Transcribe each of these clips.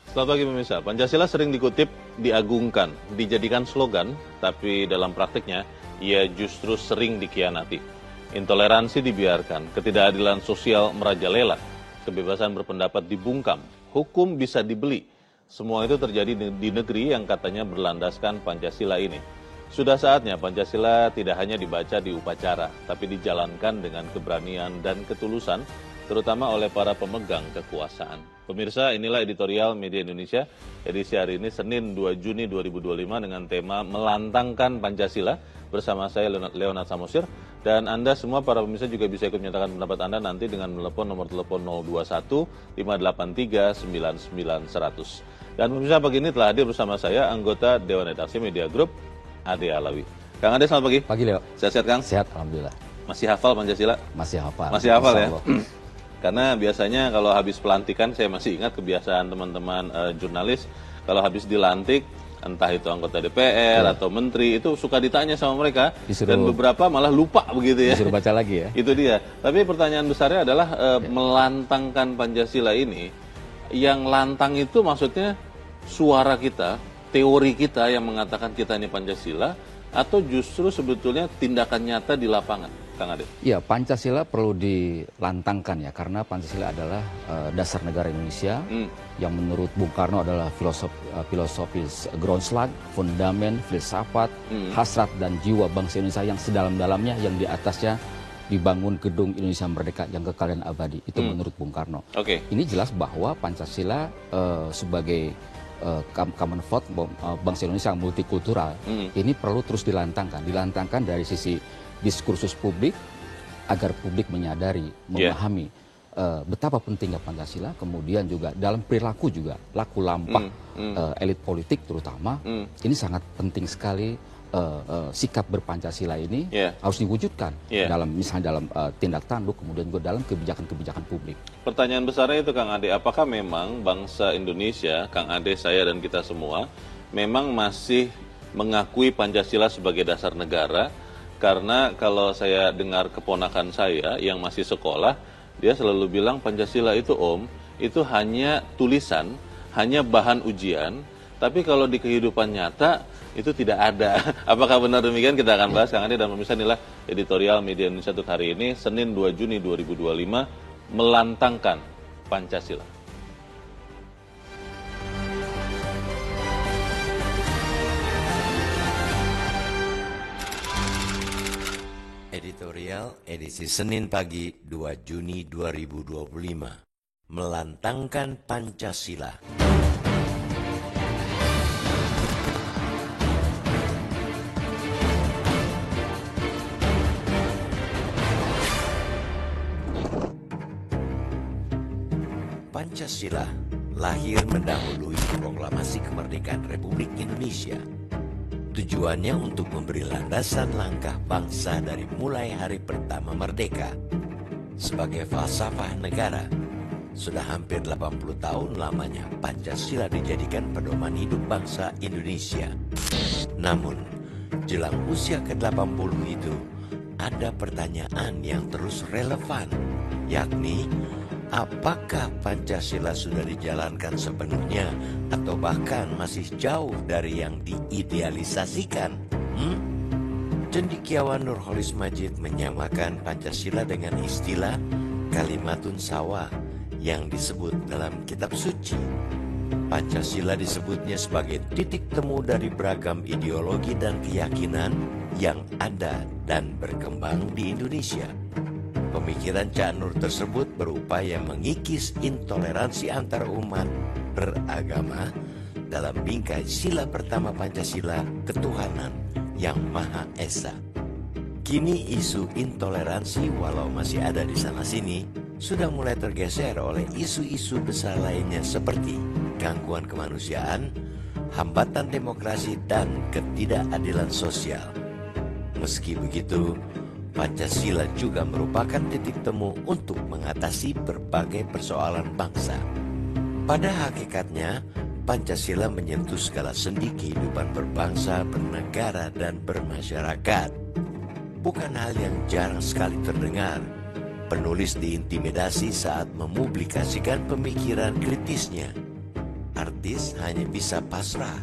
Selamat pagi pemirsa. Pancasila sering dikutip, diagungkan, dijadikan slogan, tapi dalam praktiknya ia justru sering dikhianati. Intoleransi dibiarkan, ketidakadilan sosial merajalela, kebebasan berpendapat dibungkam, hukum bisa dibeli. Semua itu terjadi di negeri yang katanya berlandaskan Pancasila ini. Sudah saatnya Pancasila tidak hanya dibaca di upacara, tapi dijalankan dengan keberanian dan ketulusan, terutama oleh para pemegang kekuasaan. Pemirsa, inilah editorial Media Indonesia, edisi hari ini Senin 2 Juni 2025 dengan tema Melantangkan Pancasila, bersama saya Leonard Samosir, dan Anda semua para pemirsa juga bisa ikut menyatakan pendapat Anda nanti dengan menelpon nomor telepon 021 583 99 100. Dan pemirsa, pagi ini telah hadir bersama saya anggota Dewan Redaksi Media Group, Ade Alawi. Kang Ade, selamat pagi. Pagi, Leo. Sehat-sehat, Kang? Sehat, alhamdulillah. Masih hafal Pancasila? Masih hafal. Masih hafal ya? Karena biasanya kalau habis pelantikan, saya masih ingat kebiasaan teman-teman jurnalis, kalau habis dilantik, entah itu anggota DPR atau menteri, itu suka ditanya sama mereka, dan beberapa malah lupa begitu ya. Disuruh baca lagi ya. Itu dia. Tapi pertanyaan besarnya adalah melantangkan Pancasila ini, yang lantang itu maksudnya suara kita, teori kita yang mengatakan kita ini Pancasila, atau justru sebetulnya tindakan nyata di lapangan? Kang Ade. Iya, Pancasila perlu dilantangkan ya, karena Pancasila adalah dasar negara Indonesia yang menurut Bung Karno adalah filosofis Grundslag, fundamen, filsafat, hasrat dan jiwa bangsa Indonesia yang sedalam-dalamnya, yang di atasnya dibangun gedung Indonesia Merdeka yang kekal dan abadi. Itu menurut Bung Karno. Ini jelas bahwa Pancasila sebagai common vote bangsa Indonesia yang multikultural ini perlu terus dilantangkan dari sisi diskursus publik, agar publik menyadari, memahami betapa pentingnya Pancasila, kemudian juga dalam perilaku juga, laku lampah elit politik terutama, ini sangat penting sekali. Sikap berpancasila ini harus diwujudkan dalam, misalnya dalam tindak tanduk, kemudian juga dalam kebijakan-kebijakan publik. Pertanyaan besarnya itu, Kang Ade, apakah memang bangsa Indonesia, Kang Ade, saya dan kita semua, memang masih mengakui Pancasila sebagai dasar negara? Karena kalau saya dengar keponakan saya yang masih sekolah, dia selalu bilang Pancasila itu itu hanya tulisan, hanya bahan ujian, tapi kalau di kehidupan nyata itu tidak ada. Apakah benar demikian? Kita akan bahas, Kang Ade, dan pemirsa, inilah editorial Media Indonesia untuk hari ini, Senin 2 Juni 2025, Melantangkan Pancasila. Editorial edisi Senin pagi 2 Juni 2025, Melantangkan Pancasila. Pancasila lahir mendahului proklamasi kemerdekaan Republik Indonesia. Tujuannya untuk memberi landasan langkah bangsa dari mulai hari pertama merdeka. Sebagai falsafah negara, sudah hampir 80 tahun lamanya Pancasila dijadikan pedoman hidup bangsa Indonesia. Namun, jelang usia ke-80 itu, ada pertanyaan yang terus relevan, yakni apakah Pancasila sudah dijalankan sepenuhnya atau bahkan masih jauh dari yang diidealisasikan? Cendekiawan Nurholis Majid menyamakan Pancasila dengan istilah kalimatun sawa yang disebut dalam kitab suci. Pancasila disebutnya sebagai titik temu dari beragam ideologi dan keyakinan yang ada dan berkembang di Indonesia. Pemikiran Cak Nur tersebut berupaya mengikis intoleransi antar umat beragama dalam bingkai sila pertama Pancasila, ketuhanan yang Maha Esa. Kini isu intoleransi, walau masih ada di sana-sini, sudah mulai tergeser oleh isu-isu besar lainnya seperti gangguan kemanusiaan, hambatan demokrasi, dan ketidakadilan sosial. Meski begitu, Pancasila juga merupakan titik temu untuk mengatasi berbagai persoalan bangsa. Pada hakikatnya, Pancasila menyentuh segala sendi kehidupan berbangsa, bernegara, dan bermasyarakat. Bukan hal yang jarang sekali terdengar. Penulis diintimidasi saat mempublikasikan pemikiran kritisnya. artis hanya bisa pasrah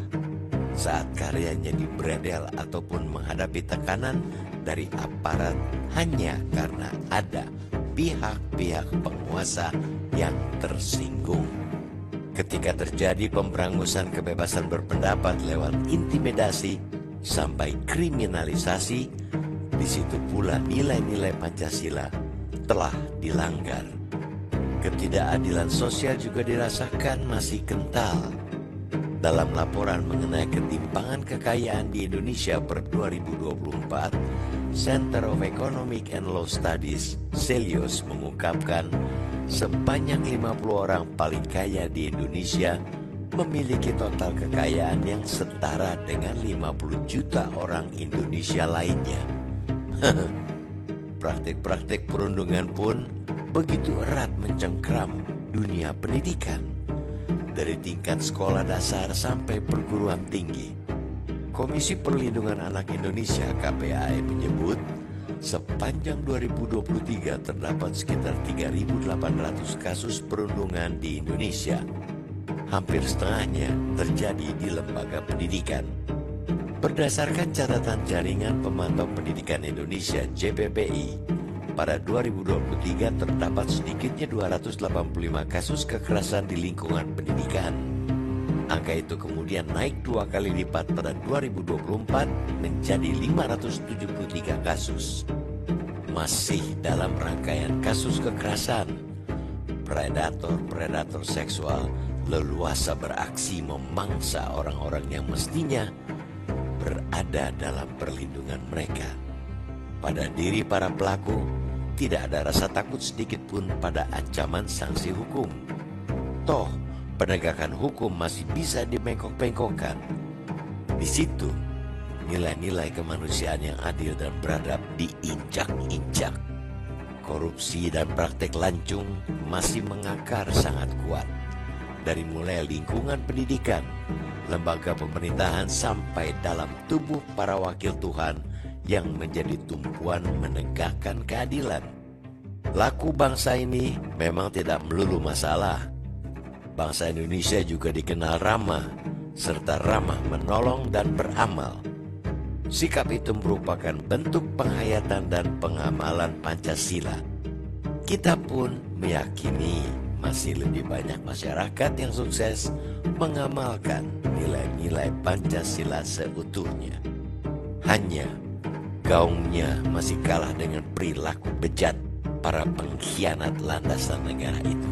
saat karyanya diberedel ataupun menghadapi tekanan dari aparat hanya karena ada pihak-pihak penguasa yang tersinggung. Ketika terjadi pemberangusan kebebasan berpendapat lewat intimidasi sampai kriminalisasi, di situ pula nilai-nilai Pancasila telah dilanggar. Ketidakadilan sosial juga dirasakan masih kental. Dalam laporan mengenai ketimpangan kekayaan di Indonesia per 2024, Center of Economic and Law Studies, CELIOS, mengungkapkan sebanyak 50 orang paling kaya di Indonesia memiliki total kekayaan yang setara dengan 50 juta orang Indonesia lainnya. Praktik-praktik perundungan pun begitu erat mencengkram dunia pendidikan, dari tingkat sekolah dasar sampai perguruan tinggi. Komisi Perlindungan Anak Indonesia (KPAI) menyebut sepanjang 2023 terdapat sekitar 3.800 kasus perundungan di Indonesia. Hampir setengahnya terjadi di lembaga pendidikan. Berdasarkan catatan Jaringan Pemantau Pendidikan Indonesia (JPPI), pada 2023 terdapat sedikitnya 285 kasus kekerasan di lingkungan pendidikan. Angka itu kemudian naik 2 kali lipat pada 2024 menjadi 573 kasus. Masih dalam rangkaian kasus kekerasan, predator-predator seksual leluasa beraksi memangsa orang-orang yang mestinya berada dalam perlindungan mereka. Pada diri para pelaku, tidak ada rasa takut sedikit pun pada ancaman sanksi hukum. Toh, penegakan hukum masih bisa dibengkok-bengkokkan. Di situ, nilai-nilai kemanusiaan yang adil dan beradab diinjak-injak. Korupsi dan praktek lancung masih mengakar sangat kuat. Dari mulai lingkungan pendidikan, lembaga pemerintahan sampai dalam tubuh para wakil Tuhan yang menjadi tumpuan menegakkan keadilan. Laku bangsa ini memang tidak melulu masalah. Bangsa Indonesia juga dikenal ramah, serta ramah menolong dan beramal. Sikap itu merupakan bentuk penghayatan dan pengamalan Pancasila. Kita pun meyakini masih lebih banyak masyarakat yang sukses mengamalkan nilai-nilai Pancasila seutuhnya. Hanya gaungnya masih kalah dengan perilaku bejat para pengkhianat landasan negara itu.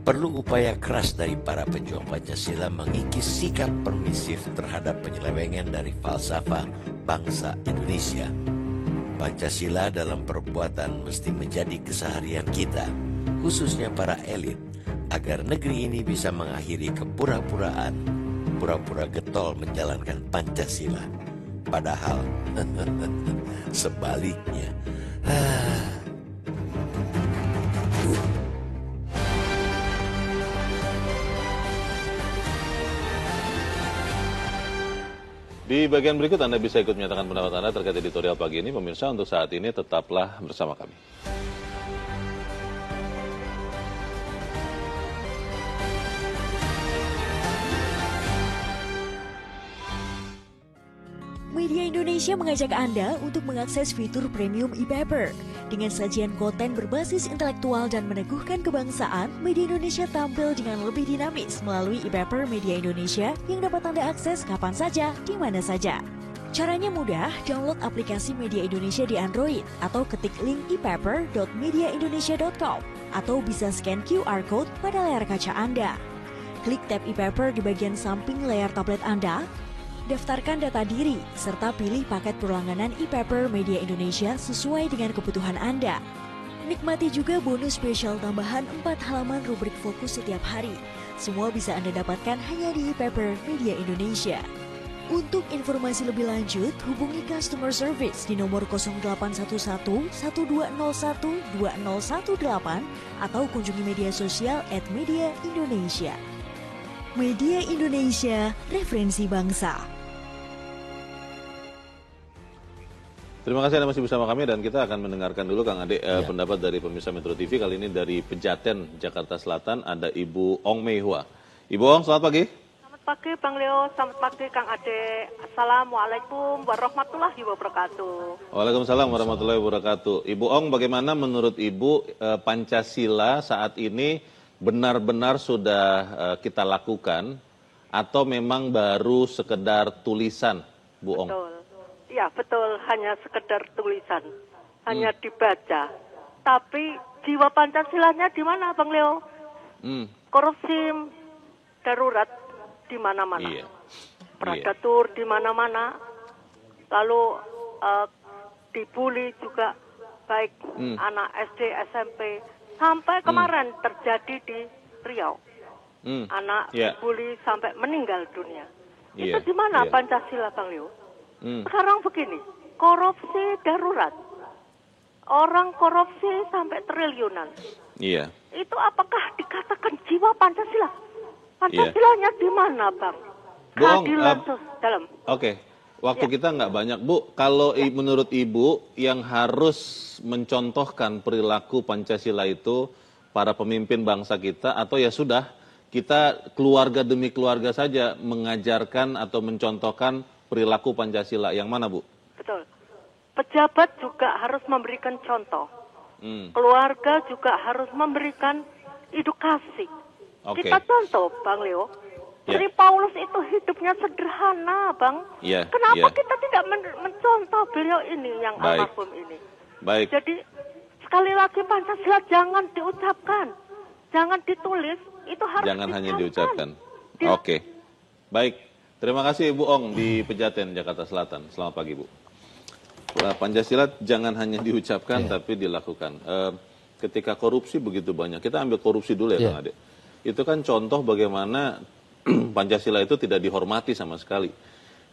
Perlu upaya keras dari para pejuang Pancasila mengikis sikap permisif terhadap penyelewengan dari falsafah bangsa Indonesia. Pancasila dalam perbuatan mesti menjadi keseharian kita, khususnya para elit, agar negeri ini bisa mengakhiri kepura-puraan, pura-pura getol menjalankan Pancasila. Padahal sebaliknya. Di bagian berikut Anda bisa ikut menyatakan pendapat Anda terkait editorial pagi ini. Pemirsa, untuk saat ini tetaplah bersama kami. Media Indonesia mengajak Anda untuk mengakses fitur premium e-paper. Dengan sajian konten berbasis intelektual dan meneguhkan kebangsaan, Media Indonesia tampil dengan lebih dinamis melalui e-paper Media Indonesia yang dapat Anda akses kapan saja, di mana saja. Caranya mudah, download aplikasi Media Indonesia di Android atau ketik link e-paper.mediaindonesia.com atau bisa scan QR Code pada layar kaca Anda. Klik tab e-paper di bagian samping layar tablet Anda, daftarkan data diri, serta pilih paket perlangganan e-paper Media Indonesia sesuai dengan kebutuhan Anda. Nikmati juga bonus spesial tambahan 4 halaman rubrik fokus setiap hari. Semua bisa Anda dapatkan hanya di e-paper Media Indonesia. Untuk informasi lebih lanjut, hubungi customer service di nomor 0811 1201 2018 atau kunjungi media sosial @Media Indonesia. Media Indonesia, referensi bangsa. Terima kasih Anda masih bersama kami dan kita akan mendengarkan dulu Kang Ade pendapat dari pemirsa Metro TV. Kali ini dari Pejaten, Jakarta Selatan ada Ibu Ong Mei Hua Ibu Ong, selamat pagi. Selamat pagi Bang Leo, selamat pagi Kang Ade. Assalamualaikum warahmatullahi wabarakatuh. Waalaikumsalam warahmatullahi wabarakatuh. Ibu Ong, bagaimana menurut Ibu Pancasila saat ini benar-benar sudah kita lakukan atau memang baru sekedar tulisan, Bu Ong? Betul. Ya betul, hanya sekedar tulisan, hanya dibaca. Tapi jiwa Pancasilanya di mana Bang Leo? Korupsi darurat di mana-mana. Iya. Predator di mana-mana. Lalu dibully juga, baik anak SD, SMP. Sampai kemarin terjadi di Riau. Anak dibully sampai meninggal dunia. Itu di mana Pancasila Bang Leo? Sekarang begini, korupsi darurat. Orang korupsi sampai triliunan. Iya. Itu apakah dikatakan jiwa Pancasila? Pancasilanya di mana, Bang? Keadilan dalam. Oke. Waktu kita nggak banyak, Bu. Kalau menurut Ibu yang harus mencontohkan perilaku Pancasila itu para pemimpin bangsa kita, atau ya sudah kita keluarga demi keluarga saja mengajarkan atau mencontohkan perilaku Pancasila, yang mana Bu? Betul. Pejabat juga harus memberikan contoh. Keluarga juga harus memberikan edukasi. Kita contoh, Bang Leo. Sri Paulus itu hidupnya sederhana, Bang. Kenapa kita tidak mencontoh beliau ini yang almarhum ini? Baik. Jadi sekali lagi Pancasila jangan diucapkan, jangan ditulis, itu harus jangan hanya diucapkan. Oke. Baik. Terima kasih Ibu Ong di Pejaten, Jakarta Selatan. Selamat pagi, Bu. Pancasila jangan hanya diucapkan tapi dilakukan. Ketika korupsi begitu banyak, kita ambil korupsi dulu ya Kang Ade. Itu kan contoh bagaimana Pancasila itu tidak dihormati sama sekali.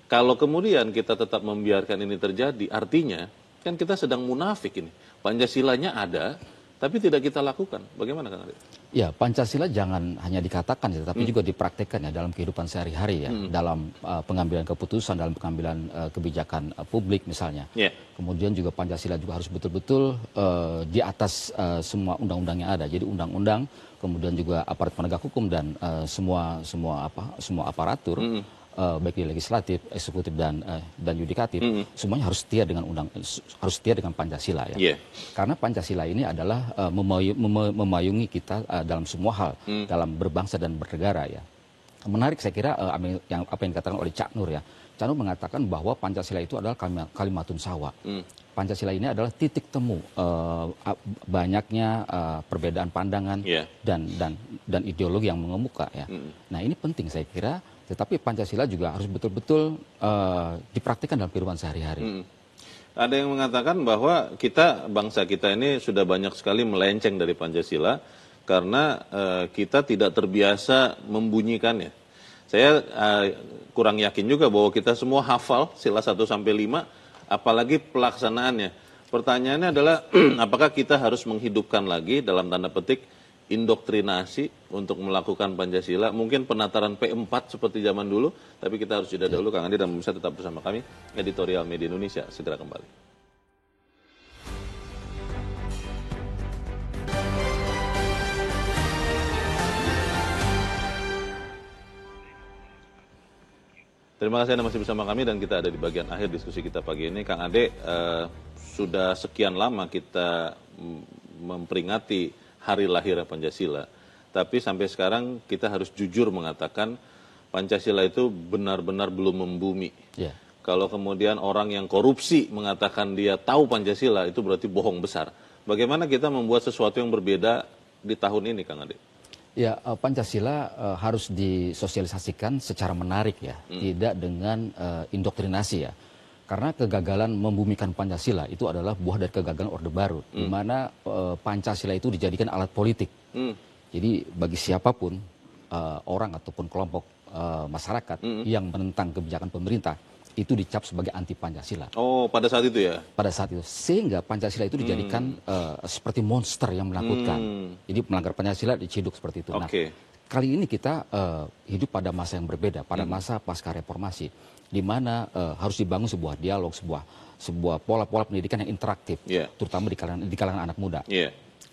Kalau kemudian kita tetap membiarkan ini terjadi, artinya kan kita sedang munafik ini. Pancasilanya ada, tapi tidak kita lakukan. Bagaimana Kang Ade? Ya, Pancasila jangan hanya dikatakan, tapi juga dipraktekkan ya dalam kehidupan sehari-hari ya, dalam pengambilan keputusan, dalam pengambilan kebijakan publik misalnya. Kemudian juga Pancasila juga harus betul-betul di atas semua undang-undang yang ada. Jadi undang-undang, kemudian juga aparat penegak hukum dan semua aparatur. Baik di legislatif, eksekutif dan yudikatif, semuanya harus setia dengan Pancasila ya. Karena Pancasila ini adalah memayungi kita dalam semua hal, dalam berbangsa dan bernegara ya. Menarik saya kira apa yang dikatakan oleh Cak Nur ya. Cak Nur mengatakan bahwa Pancasila itu adalah kalimatun sawa. Pancasila ini adalah titik temu banyaknya perbedaan pandangan dan ideologi yang mengemuka ya. Nah ini penting saya kira. Tetapi Pancasila juga harus betul-betul dipraktikkan dalam kehidupan sehari-hari. Ada yang mengatakan bahwa bangsa kita ini sudah banyak sekali melenceng dari Pancasila karena kita tidak terbiasa membunyikannya. Saya kurang yakin juga bahwa kita semua hafal sila 1 sampai 5, apalagi pelaksanaannya. Pertanyaannya adalah apakah kita harus menghidupkan lagi dalam tanda petik indoktrinasi untuk melakukan Pancasila, mungkin penataran P4 seperti zaman dulu, tapi kita harus jeda dahulu. Kang Andi dan pemirsa tetap bersama kami, Editorial Media Indonesia, segera kembali. Terima kasih Anda masih bersama kami dan kita ada di bagian akhir diskusi kita pagi ini. Kang Ade, sudah sekian lama kita memperingati hari lahir Pancasila. Tapi sampai sekarang kita harus jujur mengatakan Pancasila itu benar-benar belum membumi. Kalau kemudian orang yang korupsi mengatakan dia tahu Pancasila, itu berarti bohong besar. Bagaimana kita membuat sesuatu yang berbeda di tahun ini, Kang Ade? Ya, Pancasila harus disosialisasikan secara menarik ya, tidak dengan indoktrinasi ya. Karena kegagalan membumikan Pancasila itu adalah buah dari kegagalan Orde Baru, di mana Pancasila itu dijadikan alat politik. Jadi bagi siapapun orang ataupun kelompok masyarakat yang menentang kebijakan pemerintah itu dicap sebagai anti Pancasila. Oh, pada saat itu ya? Pada saat itu, sehingga Pancasila itu dijadikan seperti monster yang menakutkan. Jadi melanggar Pancasila diciduk seperti itu. Nah, kali ini kita hidup pada masa yang berbeda, pada masa pasca reformasi, di mana harus dibangun sebuah dialog, sebuah pola-pola pendidikan yang interaktif, terutama di kalangan anak muda.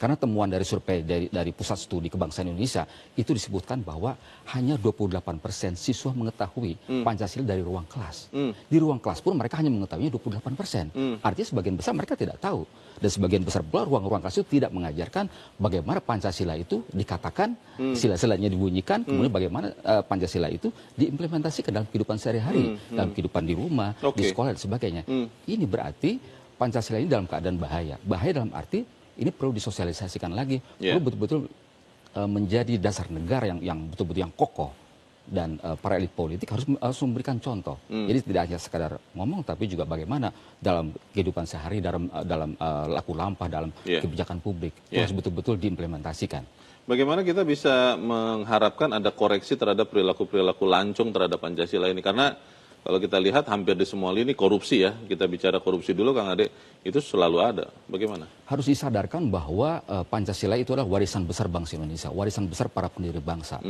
Karena temuan dari survei dari Pusat Studi Kebangsaan Indonesia itu disebutkan bahwa hanya 28% siswa mengetahui Pancasila dari ruang kelas. Di ruang kelas pun mereka hanya mengetahuinya 28%. Artinya sebagian besar mereka tidak tahu. Dan sebagian besar pula ruang-ruang kelas itu tidak mengajarkan bagaimana Pancasila itu dikatakan, sila-silanya dibunyikan, kemudian bagaimana Pancasila itu diimplementasikan dalam kehidupan sehari-hari, dalam kehidupan di rumah, di sekolah dan sebagainya. Ini berarti Pancasila ini dalam keadaan bahaya. Bahaya dalam arti ini perlu disosialisasikan lagi, perlu betul-betul menjadi dasar negara yang betul-betul yang kokoh, dan para elit politik harus memberikan contoh. Jadi tidak hanya sekadar ngomong, tapi juga bagaimana dalam kehidupan sehari, dalam laku lampah, dalam kebijakan publik itu harus betul-betul diimplementasikan. Bagaimana kita bisa mengharapkan ada koreksi terhadap perilaku-perilaku lancung terhadap Pancasila ini? Karena kalau kita lihat hampir di semua lini korupsi ya, kita bicara korupsi dulu Kang Ade, itu selalu ada. Bagaimana? Harus disadarkan bahwa Pancasila itu adalah warisan besar bangsa Indonesia, warisan besar para pendiri bangsa.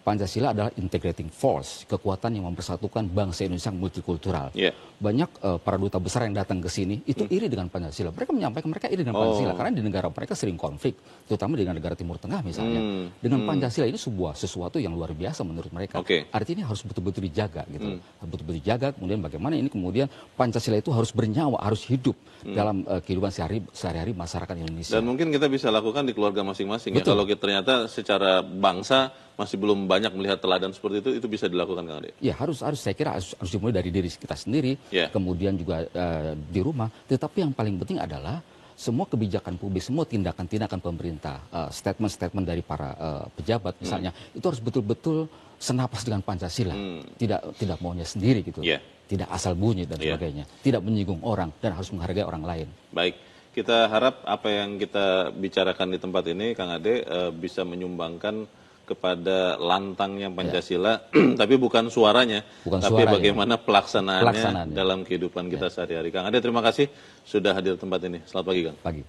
Pancasila adalah integrating force, kekuatan yang mempersatukan bangsa Indonesia multikultural. Banyak para duta besar yang datang ke sini itu iri dengan Pancasila. Mereka menyampaikan mereka iri dengan Pancasila karena di negara mereka sering konflik, terutama dengan negara Timur Tengah misalnya. Dengan Pancasila ini sesuatu yang luar biasa menurut mereka. Artinya harus betul-betul dijaga gitu. Betul-betul dijaga, kemudian bagaimana ini kemudian Pancasila itu harus bernyawa, harus hidup dalam kehidupan sehari-hari masyarakat Indonesia. Dan mungkin kita bisa lakukan di keluarga masing-masing ya. Kalau kita ternyata secara bangsa masih belum banyak melihat teladan seperti itu bisa dilakukan Kang Ade? Ya harus saya kira harus dimulai dari diri kita sendiri, kemudian juga di rumah. Tetapi yang paling penting adalah semua kebijakan publik, semua tindakan-tindakan pemerintah, statement-statement dari para pejabat misalnya, itu harus betul-betul senapas dengan Pancasila, tidak maunya sendiri gitu, tidak asal bunyi dan sebagainya, tidak menyinggung orang dan harus menghargai orang lain. Baik, kita harap apa yang kita bicarakan di tempat ini Kang Ade bisa menyumbangkan kepada lantangnya Pancasila, tapi bukan suaranya, tapi bagaimana pelaksanaannya dalam kehidupan kita sehari-hari. Kang Ade, terima kasih sudah hadir di tempat ini. Selamat pagi, Kang. Pagi.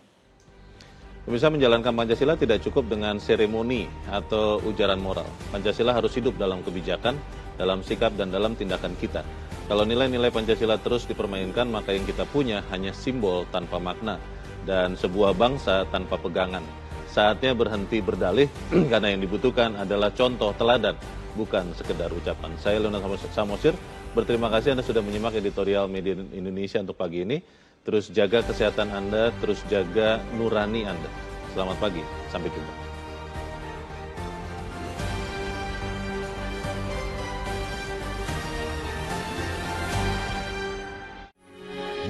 Pemirsa, menjalankan Pancasila tidak cukup dengan seremoni atau ujaran moral. Pancasila harus hidup dalam kebijakan, dalam sikap, dan dalam tindakan kita. Kalau nilai-nilai Pancasila terus dipermainkan, maka yang kita punya hanya simbol tanpa makna, dan sebuah bangsa tanpa pegangan. Saatnya berhenti berdalih karena yang dibutuhkan adalah contoh teladan, bukan sekedar ucapan. Saya Leonard Samosir, berterima kasih Anda sudah menyimak editorial Media Indonesia untuk pagi ini. Terus jaga kesehatan Anda, terus jaga nurani Anda. Selamat pagi, sampai jumpa.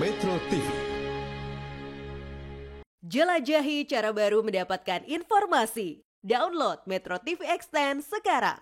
Metro TV. Jelajahi cara baru mendapatkan informasi. Download Metro TV Extend sekarang.